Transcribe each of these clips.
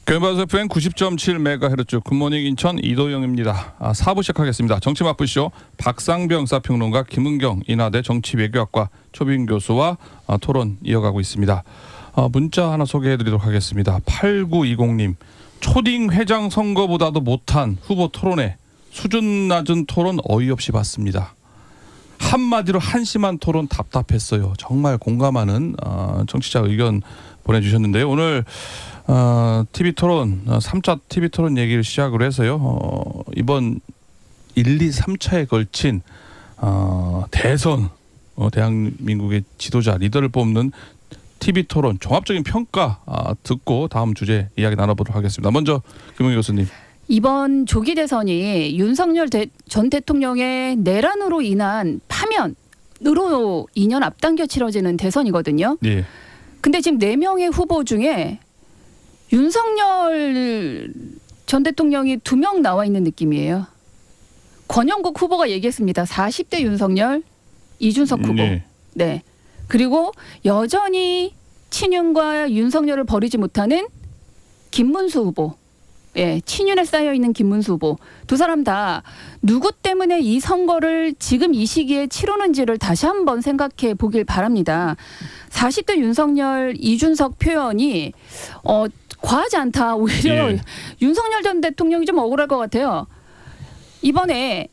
KBS FM 90.7MHz 굿모닝 인천 이도영입니다. 4부 시작하겠습니다. 정치 맛보시죠. 박상병 사평론가, 김은경 인하대 정치외교학과 초빙 교수와 토론 이어가고 있습니다. 문자 하나 소개해드리도록 하겠습니다. 8920님, 초딩 회장 선거보다도 못한 후보 토론회, 수준 낮은 토론 어이없이 봤습니다. 한마디로 한심한 토론 답답했어요. 정말 공감하는 정치자 의견 보내주셨는데요. 오늘 TV 토론 3차 TV 토론 얘기를 시작으로 해서요. 이번 1, 2, 3차에 걸친 대선 대한민국의 지도자 리더를 뽑는 TV 토론 종합적인 평가 듣고 다음 주제 이야기 나눠보도록 하겠습니다. 먼저 김은경 교수님. 이번 조기 대선이 윤석열 전 대통령의 내란으로 인한 파면으로 2년 앞당겨 치러지는 대선이거든요. 예. 근데 지금 4명의 후보 중에 윤석열 전 대통령이 2명 나와 있는 느낌이에요. 권영국 후보가 얘기했습니다. 40대 윤석열, 이준석 후보. 네. 그리고 여전히 친윤과 윤석열을 버리지 못하는 김문수 후보. 예, 친윤에 쌓여 있는 김문수 후보. 두 사람 다 누구 때문에 이 선거를 지금 이 시기에 치르는지를 다시 한번 생각해 보길 바랍니다. 40대 윤석열, 이준석 표현이 과하지 않다. 오히려 윤석열 전 대통령이 좀 억울할 것 같아요. 이번에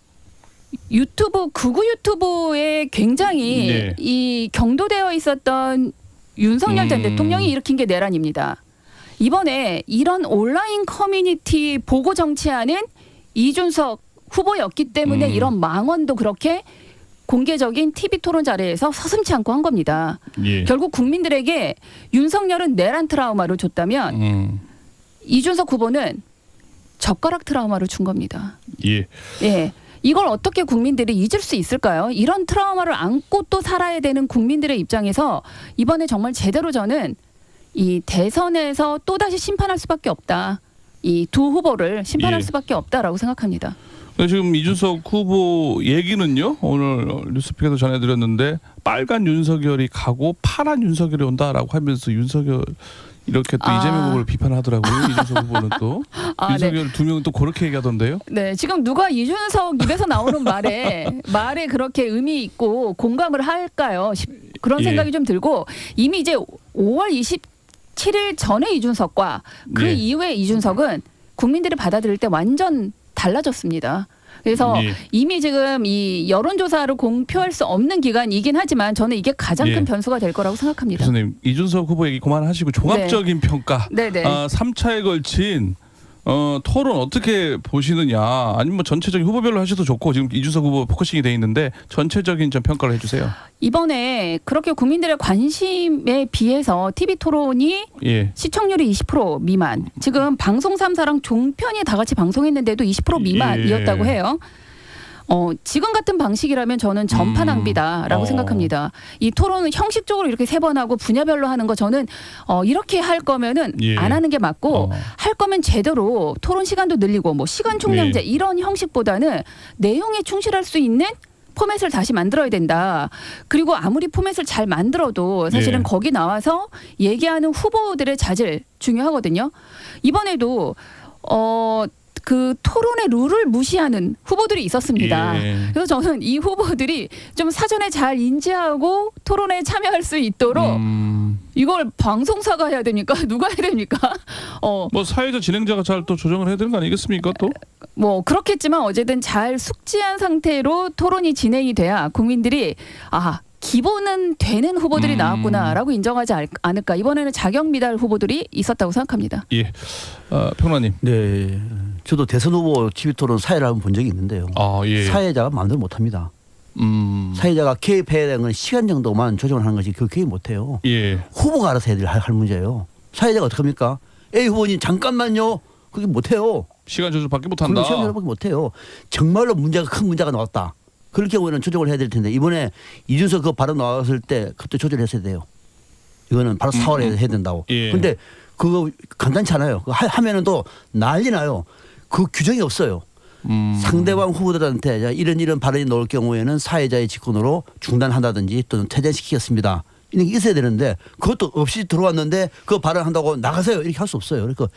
극우 유튜브에 굉장히 이 경도되어 있었던 윤석열 전 대통령이 일으킨 게 내란입니다. 이번에 이런 온라인 커뮤니티 보고 정치하는 이준석 후보였기 때문에 이런 망언도 그렇게 공개적인 TV 토론 자리에서 서슴지 않고 한 겁니다. 결국 국민들에게 윤석열은 내란 트라우마를 줬다면 이준석 후보는 젓가락 트라우마를 준 겁니다. 예. 이걸 어떻게 국민들이 잊을 수 있을까요? 이런 트라우마를 안고 또 살아야 되는 국민들의 입장에서 이번에 정말 제대로 저는 이 대선에서 또다시 심판할 수밖에 없다. 이 두 후보를 심판할 수밖에 없다라고 생각합니다. 지금 이준석 후보 얘기는요. 오늘 뉴스픽에도 전해드렸는데 빨간 윤석열이 가고 파란 윤석열이 온다라고 하면서 윤석열 이렇게 또 이재명 후보를 비판하더라고요. 이준석 후보는 또 윤석열 2명은 또 그렇게 얘기하던데요. 네, 지금 누가 이준석 입에서 나오는 말에 그렇게 의미 있고 공감을 할까요? 그런 생각이 좀 들고 이미 이제 5월 27일 전에 이준석과 그 이후에 이준석은 국민들이 받아들일 때 완전 달라졌습니다. 그래서 이미 지금 이 여론조사를 공표할 수 없는 기간이긴 하지만 저는 이게 가장 큰 변수가 될 거라고 생각합니다. 교수님, 이준석 후보 얘기 그만하시고 종합적인 평가 3차에 걸친 토론 어떻게 보시느냐, 아니면 뭐 전체적인 후보별로 하셔도 좋고 지금 이준석 후보 포커싱이 돼 있는데 전체적인 좀 평가를 해주세요. 이번에 그렇게 국민들의 관심에 비해서 TV 토론이 시청률이 20% 미만, 지금 방송 3사랑 종편이 다 같이 방송했는데도 20% 미만이었다고 해요. 지금 같은 방식이라면 저는 전파 낭비다라고 생각합니다. 이 토론은 형식적으로 이렇게 3번 하고 분야별로 하는 거 저는 이렇게 할 거면은 안 하는 게 맞고 할 거면 제대로 토론 시간도 늘리고 뭐 시간 총량제 이런 형식보다는 내용에 충실할 수 있는 포맷을 다시 만들어야 된다. 그리고 아무리 포맷을 잘 만들어도 사실은 거기 나와서 얘기하는 후보들의 자질 중요하거든요. 이번에도 그 토론의 룰을 무시하는 후보들이 있었습니다. 그래서 저는 이 후보들이 좀 사전에 잘 인지하고 토론에 참여할 수 있도록 이걸 방송사가 해야 됩니까? 누가 해야 됩니까? 뭐 사회자 진행자가 잘 또 조정을 해야 되는 거 아니겠습니까? 또 뭐 그렇겠지만 어쨌든 잘 숙지한 상태로 토론이 진행이 돼야 국민들이 기본은 되는 후보들이 나왔구나라고 인정하지 않을까. 이번에는 자격 미달 후보들이 있었다고 생각합니다. 평론가님. 네, 저도 대선 후보 TV 토론 사회를 한번 본 적이 있는데요. 사회자가 마음대로 못합니다. 사회자가 개입해야 되는 건 시간 정도만 조정을 하는 것이 그 개입 못해요. 후보가 알아서 해야 할 문제예요. 사회자가 어떻게 합니까? A 후보님 잠깐만요. 그게 못해요. 시간 조절밖에 못한다. 시간 조절밖에 못해요. 정말로 큰 문제가 나왔다. 그럴 경우에는 조정을 해야 될 텐데 이번에 이준석 그 발언 나왔을 때 그때 조절했어야 돼요. 이거는 바로 4월에 해야 된다고. 근데 그거 간단치 않아요. 하면은 또 난리 나요. 그 규정이 없어요. 상대방 후보들한테 이런 발언이 나올 경우에는 사회자의 직권으로 중단한다든지 또는 퇴진시키겠습니다. 이런 게 있어야 되는데 그것도 없이 들어왔는데 그 발언한다고 나가세요 이렇게 할 수 없어요. 그러니까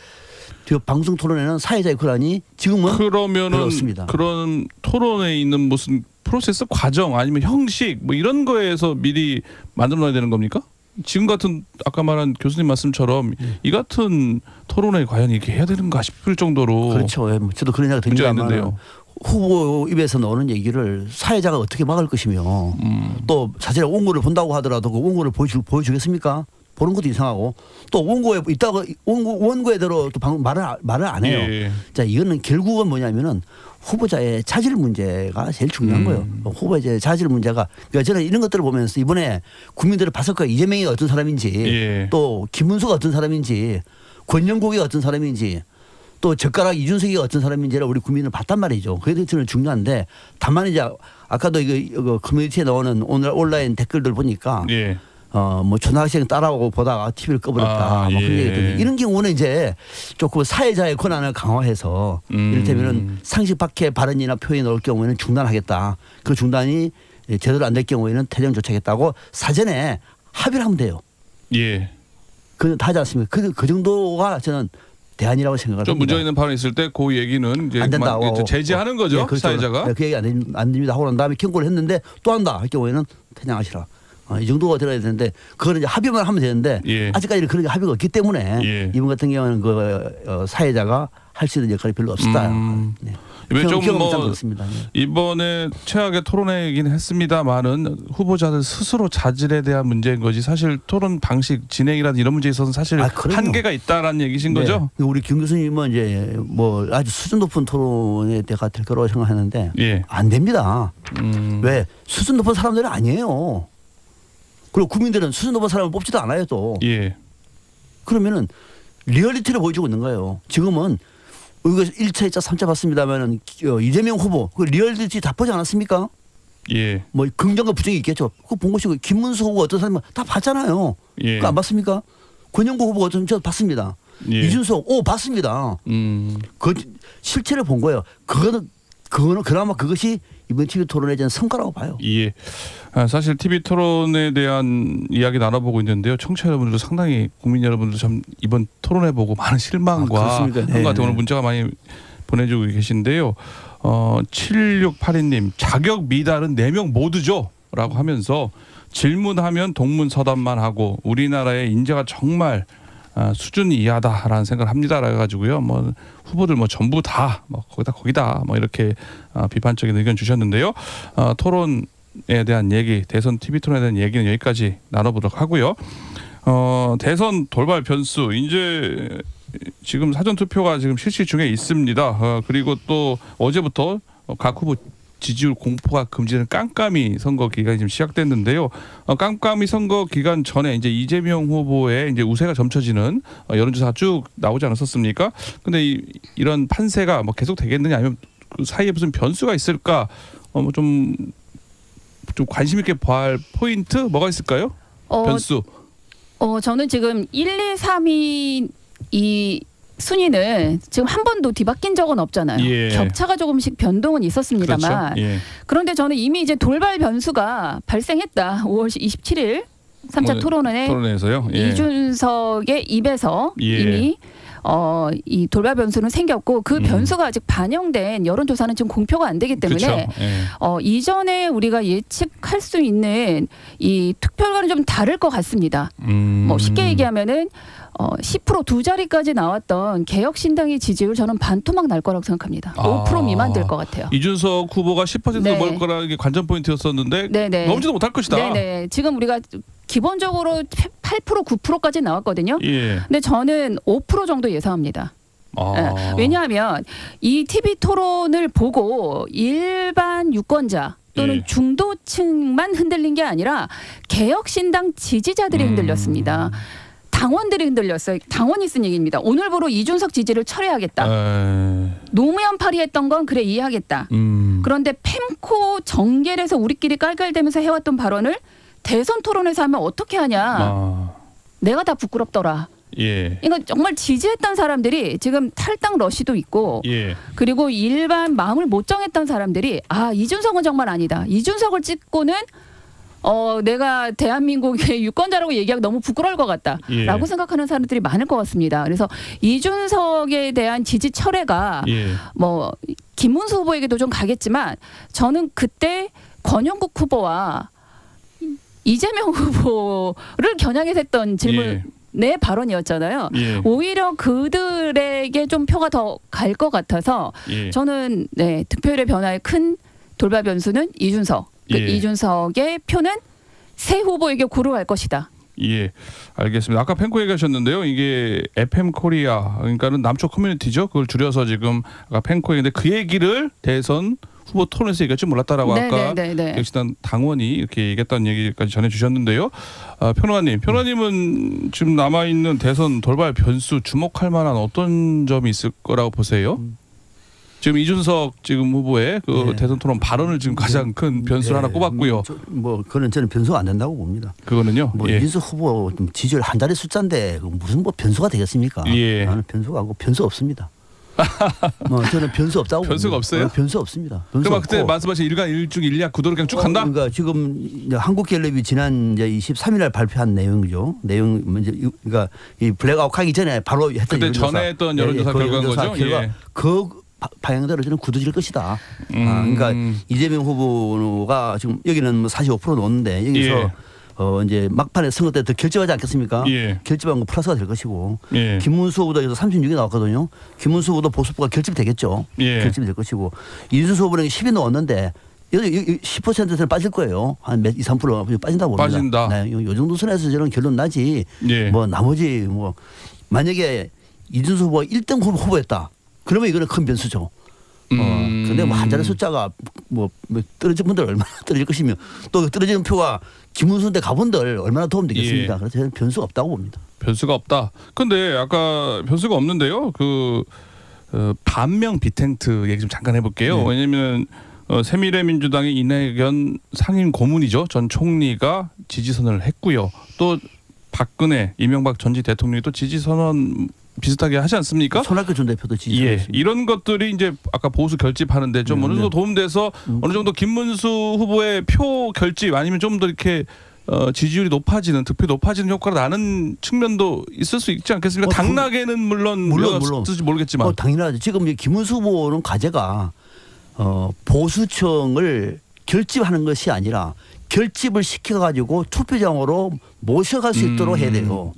그 방송 토론에는 사회자의 권한이 지금은 그러면은 없습니다. 그런 토론에 있는 무슨 프로세스 과정 아니면 형식 뭐 이런 거에서 미리 만들어놔야 되는 겁니까? 지금 같은 아까 말한 교수님 말씀처럼 이 같은 토론에 과연 이렇게 해야 되는가 싶을 정도로 그렇죠. 예, 저도 그런 생각이 문제가 듭니다만 있는데요. 후보 입에서 나오는 얘기를 사회자가 어떻게 막을 것이며 또 사실 원고를 본다고 하더라도 그 원고를 보여주겠습니까? 보는 것도 이상하고 또 원고에 있다가 원고에대로 또 말을 안 해요. 예. 자 이거는 결국은 뭐냐면은 후보자의 자질 문제가 제일 중요한 거예요. 후보자의 자질 문제가 그러니까 저는 이런 것들을 보면서 이번에 국민들을 봤을 거예요. 이재명이 어떤 사람인지 예. 또 김문수가 어떤 사람인지 권영국이 어떤 사람인지 또 젓가락 이준석이 어떤 사람인지를 우리 국민을 봤단 말이죠. 그게 저는 중요한데 다만 이제 아까도 이거 커뮤니티에 나오는 오늘 온라인 댓글들 보니까 예. 뭐 초등학생 따라오고 보다가 TV를 꺼버렸다. 뭐 그런 예. 얘기 때문에 이런 경우는 이제 조금 사회자의 권한을 강화해서 이를테면은 상식 밖의 발언이나 표현이 나올 경우에는 중단하겠다. 그 중단이 제대로 안 될 경우에는 퇴정 조치하겠다고 사전에 합의를 하면 돼요. 예. 그건 다 하지 않습니까? 그 정도가 저는 대안이라고 생각을 좀 합니다. 문제 있는 발언 있을 때 그 얘기는 이제 안 된다. 이제 제지하는 거죠. 네, 그렇죠. 사회자가. 네, 그 얘기 안 됩니다 하고 난 다음에 경고를 했는데 또 한다 할 경우에는 퇴장하시라. 이 정도가 들어야 되는데 그거는 이제 합의만 하면 되는데 예. 아직까지 그런 합의가 없기 때문에 예. 이번 같은 경우는 그 사회자가 할 수 있는 역할이 별로 없다. 네. 이번에 좀 경험상 뭐 그렇습니다. 네. 이번에 최악의 토론회이긴 했습니다만은 후보자들 스스로 자질에 대한 문제인 거지 사실 토론 방식 진행이라든 이런 문제에 있어서는 사실 그럼요. 한계가 있다라는 얘기신 네. 거죠? 우리 김 교수님은 이제 뭐 아주 수준 높은 토론의 대가 될 거라고 생각하는데 예. 안 됩니다. 음. 왜 수준 높은 사람들은 아니에요. 그리고 국민들은 수준 높은 사람을 뽑지도 않아요 또. 예. 그러면은 리얼리티를 보여주고 있는 거예요. 지금은 이거 1차, 2차, 3차 봤습니다만은 이재명 후보 그 리얼리티 다 보지 않았습니까? 예. 뭐 긍정과 부정이 있겠죠. 그거 본 것이고 김문수 후보 어떤 사람 다 봤잖아요. 예. 그거 안 봤습니까? 권영국 후보 어떤 저 봤습니다. 예. 이준석 봤습니다. 그 실체를 본 거예요. 그거는 그나마 그것이 이번 TV 토론에 대한 성과라고 봐요. 예. 사실 TV 토론에 대한 이야기 나눠보고 있는데요. 청취자 여러분들도 상당히 국민 여러분들 참 이번 토론해 보고 많은 실망과 그렇습니까? 한것 같은 오늘 문자가 많이 보내주고 계신데요. 7682님 자격 미달은 4명 모두죠. 라고 하면서 질문하면 동문서답만 하고 우리나라의 인재가 정말 수준 이하다라는 생각을 합니다. 그래가지고요. 뭐 후보들 뭐 전부 다 뭐 거기다 뭐 이렇게 비판적인 의견 주셨는데요. 토론에 대한 얘기, 대선 TV 토론에 대한 얘기는 여기까지 나눠보도록 하고요. 대선 돌발 변수 이제 지금 사전 투표가 지금 실시 중에 있습니다. 그리고 또 어제부터 각 후보 지지율 공포가 금지되는 깜깜이 선거 기간이 지금 시작됐는데요. 깜깜이 선거 기간 전에 이제 이재명 후보의 이제 우세가 점쳐지는 여론조사 쭉 나오지 않았었습니까? 근데 이런 판세가 뭐 계속 되겠느냐 아니면 그 사이에 무슨 변수가 있을까? 좀 관심 있게 봐할 포인트 뭐가 있을까요? 변수. 저는 지금 1, 2, 3위 이 순위는 지금 한 번도 뒤바뀐 적은 없잖아요. 예. 격차가 조금씩 변동은 있었습니다만 그렇죠. 예. 그런데 저는 이미 이제 돌발 변수가 발생했다. 5월 27일 3차 토론회에서요. 예. 이준석의 입에서 예. 이미 이 돌발 변수는 생겼고 그 변수가 아직 반영된 여론조사는 지금 공표가 안 되기 때문에 그렇죠. 예. 이전에 우리가 예측할 수 있는 이 투표율과는 좀 다를 것 같습니다. 뭐 쉽게 얘기하면은 10% 두 자리까지 나왔던 개혁신당의 지지율 저는 반토막 날 거라고 생각합니다. 5% 미만 될 것 같아요. 이준석 후보가 10% 네. 넘을 거라는 게 관전 포인트였었는데 네네. 넘지도 못할 것이다. 네네. 지금 우리가 기본적으로 8% 9%까지 나왔거든요. 예. 근데 저는 5% 정도 예상합니다. 예. 왜냐하면 이 TV 토론을 보고 일반 유권자 또는 예. 중도층만 흔들린 게 아니라 개혁신당 지지자들이 흔들렸습니다. 당원들이 흔들렸어요. 당원이 쓴 얘기입니다. 오늘부로 이준석 지지를 철회하겠다. 노무현 파리했던 건 그래 이해하겠다. 그런데 펜코 정계에서 우리끼리 깔깔대면서 해왔던 발언을 대선 토론에서 하면 어떻게 하냐. 내가 다 부끄럽더라. 예. 이거 정말 지지했던 사람들이 지금 탈당 러시도 있고 예. 그리고 일반 마음을 못 정했던 사람들이 이준석은 정말 아니다. 이준석을 찍고는 내가 대한민국의 유권자라고 얘기하기 너무 부끄러울 것 같다라고 예. 생각하는 사람들이 많을 것 같습니다. 그래서 이준석에 대한 지지 철회가 예. 뭐 김문수 후보에게도 좀 가겠지만 저는 그때 권영국 후보와 이재명 후보를 겨냥해서 했던 질문 내 발언이었잖아요. 예. 오히려 그들에게 좀 표가 더 갈 것 같아서 예. 저는 득표율의 변화의 큰 돌발 변수는 이준석. 그 예. 이준석의 표는 새 후보에게 고루 갈 것이다. 예, 알겠습니다. 아까 펜코 얘기하셨는데요. 이게 FM 코리아, 그러니까는 남쪽 커뮤니티죠. 그걸 줄여서 지금 아까 펜코 얘기인데 그 얘기를 대선 후보 토론에서 얘기할 줄 몰랐다라고 아까 역시나 당원이 이렇게 얘기했다는 얘기까지 전해주셨는데요. 평론가님은 지금 남아있는 대선 돌발 변수 주목할 만한 어떤 점이 있을 거라고 보세요? 지금 이준석 지금 후보의 그 대선 토론 발언을 지금 가장 큰 변수를 하나 꼽았고요. 그거는 저는 변수가 안 된다고 봅니다. 그거는요. 이준석 후보 지지율 한 자리 숫자인데 무슨 변수가 되겠습니까? 나는 변수가 하고 변수 없습니다. 저는 변수 없다고 변수가 봅니다. 없어요? 변수 없습니다. 변수 그럼 없고. 그때 말씀하신 일간 일중 일약 구도를 그냥 쭉 간다? 그러니까 지금 이제 한국갤럽이 지난 이제 23일날 발표한 내용이죠. 내용 먼저 그러니까 이 블랙아웃 하기 전에 바로 했던 그때 전에 했던 여론조사 결과인 거죠. 그 방향대로 저는 굳어질 것이다. 그러니까 이재명 후보가 지금 여기는 뭐 45% 놓는데 여기서 이제 막판에 선거 때 더 결집하지 않겠습니까? 결집한 거 플러스가 될 것이고 김문수 후보도 여기서 36이 나왔거든요. 김문수 후보도 보수부가 결집되겠죠. 결집이 될 것이고 이준석 후보는 10이 넣었는데 여기 10%는 빠질 거예요. 한 2, 3% 빠진다고 봅니다. 빠진다. 네, 요 정도 선에서 저는 결론 나지. 뭐 나머지 뭐 만약에 이준석 후보가 1등 후보였다. 그러면 이거는 큰 변수죠. 근데 뭐 한 자리 숫자가 뭐 떨어진 분들 얼마나 떨어질 것이며 또 떨어지는 표가 김문수한테 가본들 얼마나 도움 되겠습니까? 그래서 저는 변수가 없다고 봅니다. 변수가 없다. 근데 아까 변수가 없는데요. 반명 비텐트 얘기 좀 잠깐 해볼게요. 왜냐하면 새미래민주당의 이낙연 상임 고문이죠. 전 총리가 지지선언을 했고요. 또 박근혜, 이명박 전직 대통령이 또 지지선언 비슷하게 하지 않습니까? 손학규 전 대표도 지지했습니다. 이런 것들이 이제 아까 보수 결집하는데 좀 어느 정도 도움돼서 어느 정도 김문수 후보의 표 결집 아니면 좀 더 이렇게 지지율이 높아지는 득표 높아지는 효과가 나는 측면도 있을 수 있지 않겠습니까? 당락에는 물론 있을지 모르겠지만 당연하죠. 지금 김문수 후보는 과제가 보수층을 결집하는 것이 아니라 결집을 시켜가지고 투표장으로 모셔갈 수 있도록 해야 돼요.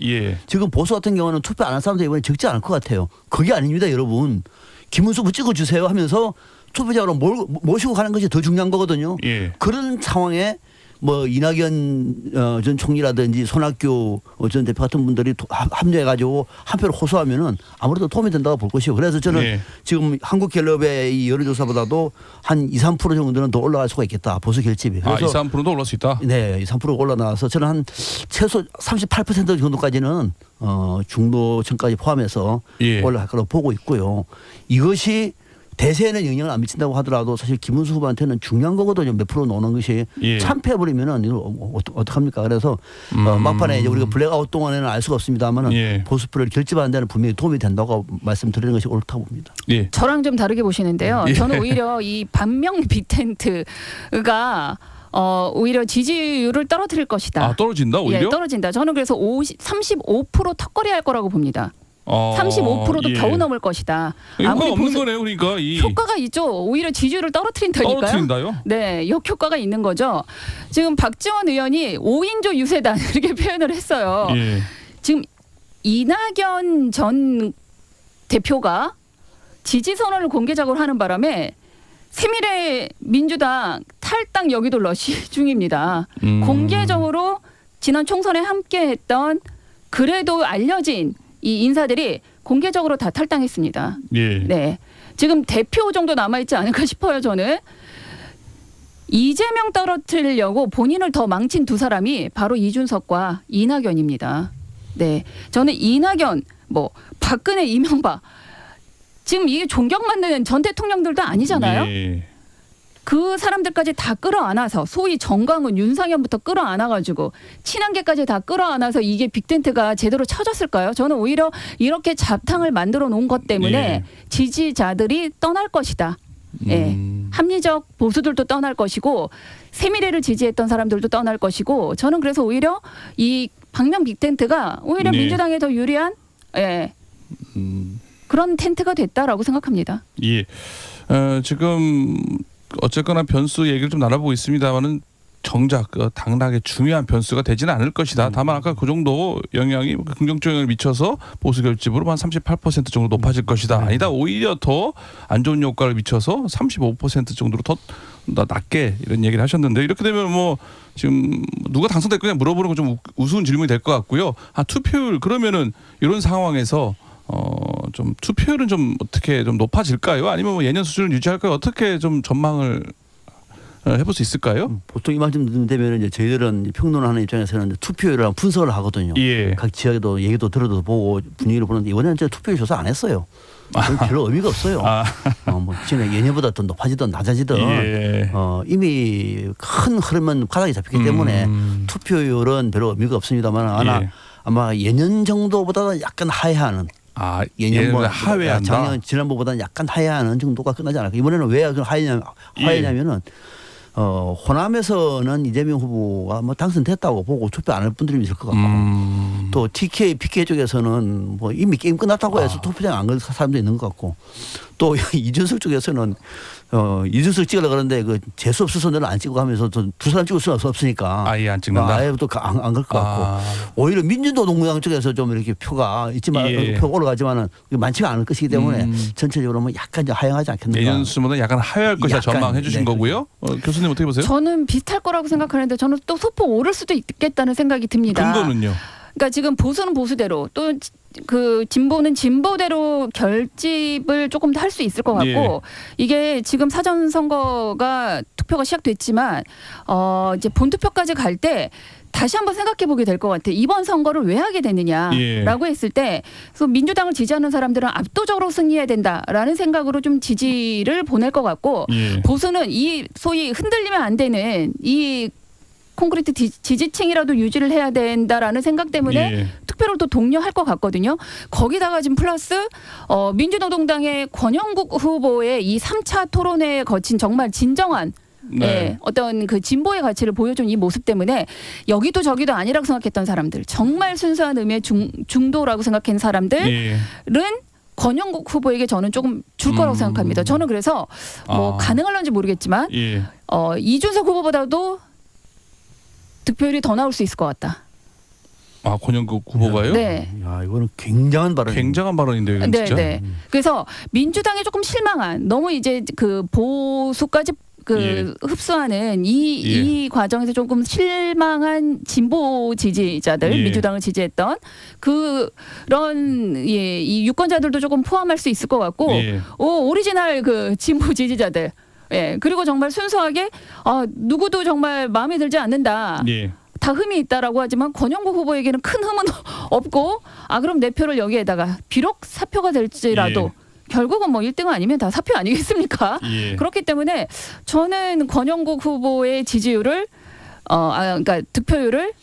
지금 보수 같은 경우는 투표 안 한 사람들이 이번에 적지 않을 것 같아요. 그게 아닙니다, 여러분. 김문수 후보 찍어주세요 하면서 투표장으로 모시고 가는 것이 더 중요한 거거든요. 그런 상황에 뭐 이낙연 전 총리라든지 손학규 전 대표 같은 분들이 합류해가지고 한 표를 호소하면은 아무래도 도움이 된다고 볼 것이고 그래서 저는 지금 한국갤럽의 이 여론조사보다도 한 2, 3% 정도는 더 올라갈 수가 있겠다 보수 결집이. 그래서 2, 3%도 올라갈 수 있다. 네, 2, 3% 올라나와서 저는 한 최소 38% 정도까지는 중도층까지 포함해서 올라갈 거라고 보고 있고요. 이것이 대세에는 영향을 안 미친다고 하더라도 사실 김문수 후보한테는 중요한 거거든요. 몇 프로 노는 것이 참패해버리면은 이거 어떡합니까? 그래서 막판에 이제 우리가 블랙아웃 동안에는 알 수가 없습니다만은 보수표를 결집하는 데는 분명히 도움이 된다고 말씀드리는 것이 옳다고 봅니다. 저랑 좀 다르게 보시는데요. 저는 오히려 이 반명 비텐트가 오히려 지지율을 떨어뜨릴 것이다. 떨어진다 오히려? 떨어진다. 저는 그래서 35% 턱걸이 할 거라고 봅니다. 35%도 겨우 넘을 것이다. 효과가 없는 거네요, 그러니까. 효과가 있죠. 오히려 지지율을 떨어뜨린다니까요. 떨어뜨린다요? 네, 역효과가 있는 거죠. 지금 박지원 의원이 5인조 유세단 이렇게 표현을 했어요. 지금 이낙연 전 대표가 지지선언을 공개적으로 하는 바람에 새미래민주당 탈당 여기도 러시 중입니다. 공개적으로 지난 총선에 함께했던 그래도 알려진 이 인사들이 공개적으로 다 탈당했습니다. 네, 지금 대표 정도 남아있지 않을까 싶어요. 저는 이재명 떨어뜨리려고 본인을 더 망친 두 사람이 바로 이준석과 이낙연입니다. 네, 저는 이낙연, 박근혜, 이명박 지금 이게 존경받는 전 대통령들도 아니잖아요. 그 사람들까지 다 끌어안아서 소위 정광훈, 윤상현부터 끌어안아가지고 친한계까지 다 끌어안아서 이게 빅텐트가 제대로 쳐졌을까요? 저는 오히려 이렇게 잡탕을 만들어 놓은 것 때문에 지지자들이 떠날 것이다. 한 합리적 보수들도 떠날 것이고 세미래를 지지했던 사람들도 떠날 것이고 저는 그래서 오히려 이 방명 빅텐트가 오히려 네. 민주당에 더 유리한 그런 텐트가 됐다라고 생각합니다. 예. 지금 어쨌거나 변수 얘기를 좀 나눠보고 있습니다만은 정작 당락에 중요한 변수가 되지는 않을 것이다. 다만 아까 그 정도 영향이 긍정적 영향을 미쳐서 보수 결집으로 한 38% 정도 높아질 것이다. 아니다. 오히려 더 안 좋은 효과를 미쳐서 35% 정도로 더 낮게 이런 얘기를 하셨는데 이렇게 되면 뭐 지금 누가 당선될 거냐 물어보는 건 좀 우스운 질문이 될 것 같고요. 투표율 그러면은 이런 상황에서 좀 투표율은 좀 어떻게 좀 높아질까요? 아니면 뭐 예년 수준을 유지할까요? 어떻게 좀 전망을 해볼 수 있을까요? 보통 이만큼 되면 이제 저희들은 평론하는 입장에서는 투표율을 분석을 하거든요. 예. 각 지역에도 얘기도 들어도 보고 분위기를 보는데 이번에는 이제 투표율 조사 안 했어요. 별로 의미가 없어요. 뭐 지금 예년보다 더 높아지든 낮아지든 예. 이미 큰 흐름은 바닥에 잡혔기 때문에 투표율은 별로 의미가 없습니다만 예. 아마 예년 정도보다는 약간 하회하는. 예년보다 하회한다. 작년 지난번보다는 약간 하회하는 정도가 끝나지 않을까. 이번에는 왜 하회냐면은 호남에서는 이재명 후보가 뭐 당선됐다고 보고 투표 안 할 분들이 있을 것 같고 또 TK, PK 쪽에서는 뭐 이미 게임 끝났다고 해서 투표장 안 갈 사람도 있는 것 같고 또 이준석 쪽에서는 이준석 찍으려고 그러는데 그 재수 없어서 너는 안 찍고 하면서 두 사람 찍을 수 없으니까 아예 안 찍는다. 아예 또 안 갈 것 같고 오히려 민주노동당 쪽에서 좀 이렇게 표가 있지만 표가 올라가지만은 많지가 않을 것이기 때문에 전체적으로 뭐 약간 좀 하향하지 않겠는가. 예년 수보다 약간 하회할 것이다 전망해 주신 네, 거고요. 교수님 어떻게 보세요? 저는 비슷할 거라고 생각하는데 저는 또 소폭 오를 수도 있겠다는 생각이 듭니다. 근거는요? 그러니까 지금 보수는 보수대로 또 그 진보는 진보대로 결집을 조금 더 할 수 있을 것 같고 예. 이게 지금 사전 선거가 투표가 시작됐지만 이제 본투표까지 갈 때 다시 한번 생각해 보게 될 것 같아요. 이번 선거를 왜 하게 되느냐라고 했을 때 그래서 민주당을 지지하는 사람들은 압도적으로 승리해야 된다라는 생각으로 좀 지지를 보낼 것 같고 보수는 이 소위 흔들리면 안 되는 이 콘크리트 지지층이라도 유지를 해야 된다라는 생각 때문에 투표를 또 독려할 것 같거든요. 거기다가 지금 플러스 민주노동당의 권영국 후보의 이 3차 토론회에 거친 정말 진정한 어떤 그 진보의 가치를 보여준 이 모습 때문에 여기도 저기도 아니라고 생각했던 사람들 정말 순수한 의미의 중도라고 생각한 사람들은 권영국 후보에게 저는 조금 줄 거라고 생각합니다. 저는 그래서 뭐 가능할런지 모르겠지만 이준석 후보보다도 득표율이 더 나올 수 있을 것 같다. 권영국 후보가요? 네. 야, 이거는 굉장한 발언. 굉장한 발언인데요, 이건 진짜. 네. 그래서 민주당이 조금 실망한 너무 이제 그 보수까지 흡수하는 이 과정에서 조금 실망한 진보 지지자들 민주당을 지지했던 그런 이 유권자들도 조금 포함할 수 있을 것 같고 오리지널 그 진보 지지자들 그리고 정말 순수하게 누구도 정말 마음에 들지 않는다. 다 흠이 있다라고 하지만 권영국 후보에게는 큰 흠은 없고 그럼 내 표를 여기에다가 비록 사표가 될지라도 결국은 뭐 1등은 아니면 다 사표 아니겠습니까? 그렇기 때문에 저는 권영국 후보의 지지율을 그러니까 득표율을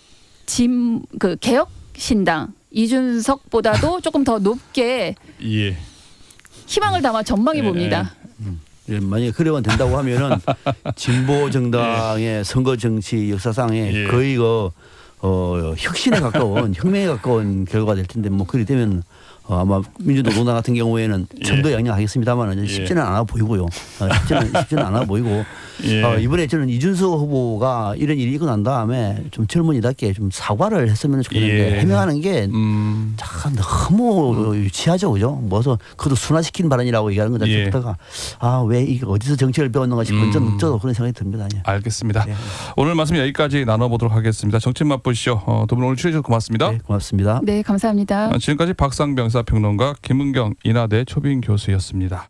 그 개혁신당 이준석보다도 조금 더 높게 희망을 담아 전망해 봅니다. 만약에 그래만 된다고 하면은 진보 정당의 선거 정치 역사상에 거의 혁신에 가까운 혁명에 가까운 결과가 될 텐데 뭐 그리 되면 아마 민주노동당 같은 경우에는 좀 더 양양하겠습니다만 쉽지는 않아 보이고요. 쉽지는 않아 보이고 이번에 저는 이준석 후보가 이런 일이 있고 난 다음에 좀 젊은이답게 좀 사과를 했으면 좋겠는데 해명하는 게 참 너무 유치하죠, 그죠? 뭐서 그것도 순화시킨 발언이라고 얘기하는 것 자체부터가 왜 이게 어디서 정치를 배웠는가 싶은 저도 그런 생각이 듭니다. 알겠습니다. 오늘 말씀 여기까지 나눠보도록 하겠습니다. 정치 맛보시죠. 두 분 오늘 출연해 주셔서 고맙습니다. 네, 고맙습니다. 네, 감사합니다. 지금까지 박상병 사평론가 김은경 인하대 초빙 교수였습니다.